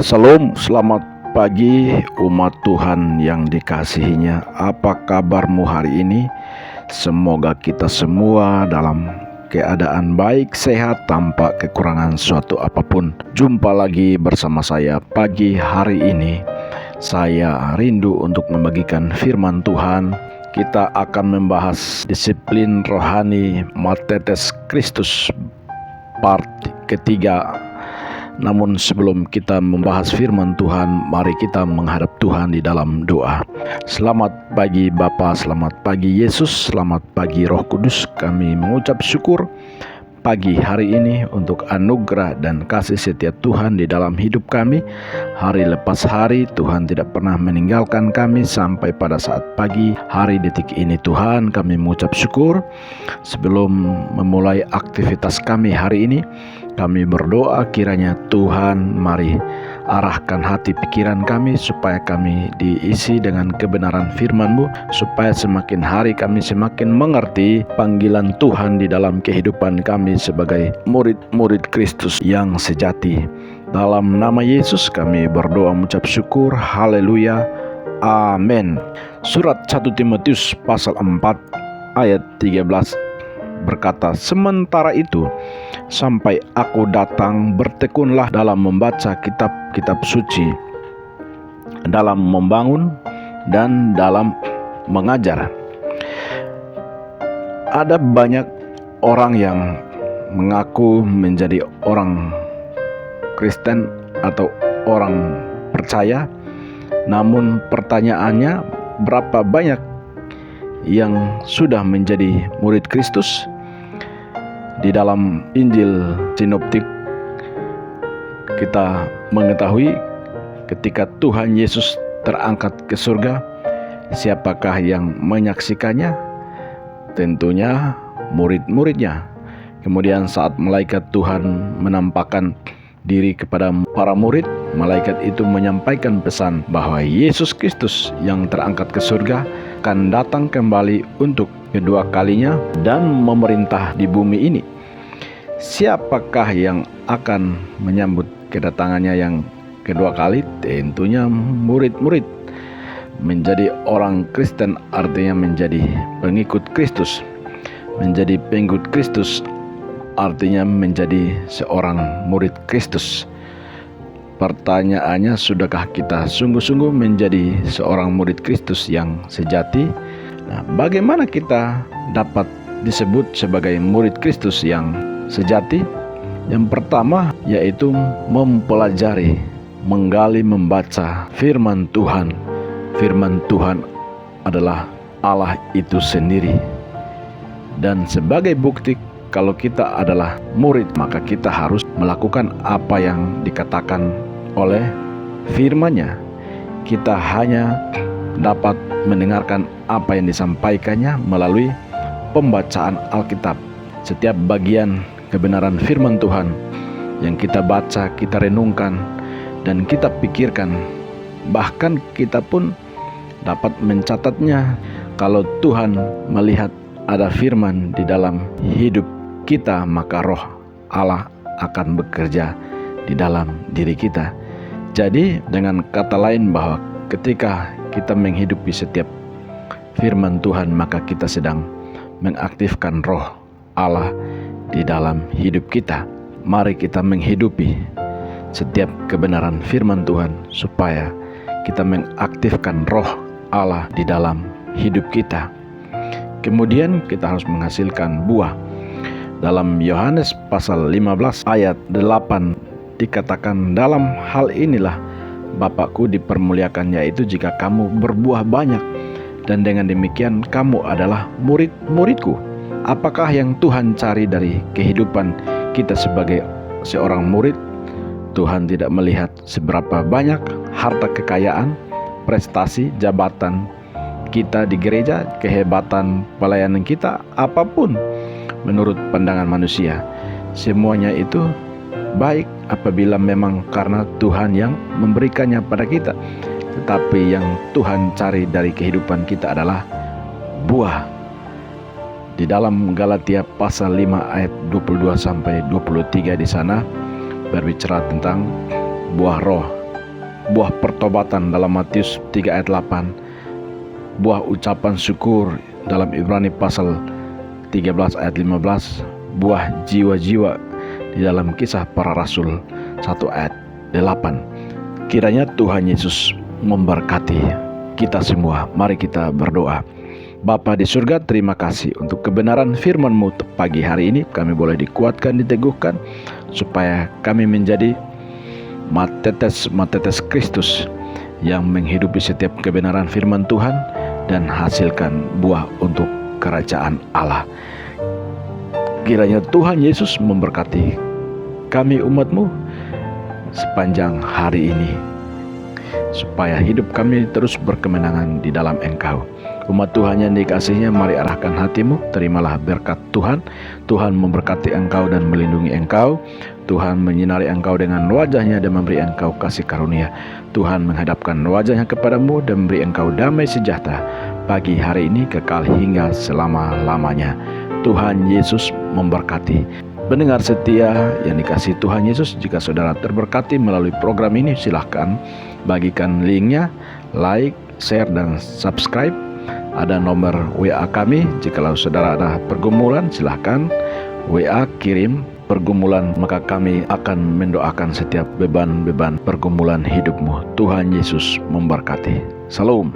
Salam, selamat pagi umat Tuhan yang dikasihinya. Apa kabarmu hari ini? Semoga kita semua dalam keadaan baik, sehat, tanpa kekurangan suatu apapun. Jumpa lagi bersama saya pagi hari ini. Saya rindu untuk membagikan firman Tuhan. Kita akan membahas disiplin rohani Matetes Kristus part ketiga. Namun sebelum kita membahas firman Tuhan, mari kita menghadap Tuhan di dalam doa. Selamat pagi Bapa, selamat pagi Yesus, selamat pagi Roh Kudus. Kami mengucap syukur pagi hari ini untuk anugerah dan kasih setia Tuhan di dalam hidup kami. Hari lepas hari Tuhan tidak pernah meninggalkan kami sampai pada saat pagi hari detik ini. Tuhan, kami mengucap syukur. Sebelum memulai aktivitas kami hari ini, kami berdoa kiranya Tuhan mari arahkan hati pikiran kami supaya kami diisi dengan kebenaran firman-Mu, supaya semakin hari kami semakin mengerti panggilan Tuhan di dalam kehidupan kami sebagai murid-murid Kristus yang sejati. Dalam nama Yesus kami berdoa mengucap syukur. Haleluya. Amin. Surat 1 Timotius pasal 4 ayat 13 berkata, sementara itu sampai aku datang, bertekunlah dalam membaca kitab-kitab suci, dalam membangun dan dalam mengajar. Ada banyak orang yang mengaku menjadi orang Kristen atau orang percaya, namun pertanyaannya, berapa banyak yang sudah menjadi murid Kristus? Di dalam Injil Sinoptik kita mengetahui ketika Tuhan Yesus terangkat ke surga, siapakah yang menyaksikannya? Tentunya murid-muridnya. Kemudian saat malaikat Tuhan menampakkan diri kepada para murid, malaikat itu menyampaikan pesan bahwa Yesus Kristus yang terangkat ke surga akan datang kembali untuk kedua kalinya dan memerintah di bumi ini. Siapakah yang akan menyambut kedatangannya yang kedua kali? Tentunya murid-murid. Menjadi orang Kristen artinya menjadi pengikut Kristus. Menjadi pengikut Kristus artinya menjadi seorang murid Kristus. Pertanyaannya, sudahkah kita sungguh-sungguh menjadi seorang murid Kristus yang sejati? Nah, bagaimana kita dapat disebut sebagai murid Kristus yang sejati? Yang pertama yaitu mempelajari, menggali, membaca firman Tuhan. Firman Tuhan adalah Allah itu sendiri. Dan sebagai bukti kalau kita adalah murid, maka kita harus melakukan apa yang dikatakan oleh firman-Nya. Kita hanya dapat mendengarkan apa yang disampaikannya melalui pembacaan Alkitab. Setiap bagian kebenaran firman Tuhan yang kita baca, kita renungkan, dan kita pikirkan, bahkan kita pun dapat mencatatnya. Kalau Tuhan melihat ada firman di dalam hidup kita, maka roh Allah akan bekerja di dalam diri kita. Jadi dengan kata lain bahwa ketika kita menghidupi setiap firman Tuhan, maka kita sedang mengaktifkan roh Allah di dalam hidup kita. Mari kita menghidupi setiap kebenaran firman Tuhan supaya kita mengaktifkan roh Allah di dalam hidup kita. Kemudian kita harus menghasilkan buah. Dalam Yohanes pasal 15 ayat 8 dikatakan, dalam hal inilah Bapakku dipermuliakan, yaitu jika kamu berbuah banyak, dan dengan demikian kamu adalah murid-muridku. Apakah yang Tuhan cari dari kehidupan kita sebagai seorang murid? Tuhan tidak melihat seberapa banyak harta kekayaan, prestasi, jabatan kita di gereja, kehebatan pelayanan kita, apapun menurut pandangan manusia. Semuanya itu baik apabila memang karena Tuhan yang memberikannya pada kita. Tetapi yang Tuhan cari dari kehidupan kita adalah buah. Di dalam Galatia pasal 5 ayat 22 sampai 23 di sana berbicara tentang buah roh. buah pertobatan dalam Matius 3 ayat 8, buah ucapan syukur dalam Ibrani pasal 13 ayat 15, buah jiwa-jiwa di dalam Kisah Para Rasul 1 ayat 8. Kiranya Tuhan Yesus memberkati kita semua. Mari kita berdoa. Bapa di surga, terima kasih untuk kebenaran firman-Mu pagi hari ini. Kami boleh dikuatkan, diteguhkan, supaya kami menjadi matetes Kristus yang menghidupi setiap kebenaran firman Tuhan dan hasilkan buah untuk kerajaan Allah. Kiranya Tuhan Yesus memberkati kami umat-Mu sepanjang hari ini, supaya hidup kami terus berkemenangan di dalam Engkau. Umat Tuhan yang dikasihinya, mari arahkan hatimu, terimalah berkat Tuhan. Tuhan memberkati engkau dan melindungi engkau. Tuhan menyinari engkau dengan wajah-Nya dan memberi engkau kasih karunia. Tuhan menghadapkan wajah-Nya kepadamu dan memberi engkau damai sejahtera pagi hari ini kekal hingga selama-lamanya. Tuhan Yesus memberkati. Pendengar setia yang dikasihi Tuhan Yesus, jika saudara terberkati melalui program ini, silahkan bagikan linknya, like, share, dan subscribe. Ada nomor WA kami. Jikalau saudara ada pergumulan, silahkan WA kirim pergumulan, maka kami akan mendoakan setiap beban-beban pergumulan hidupmu. Tuhan Yesus memberkati. Salam.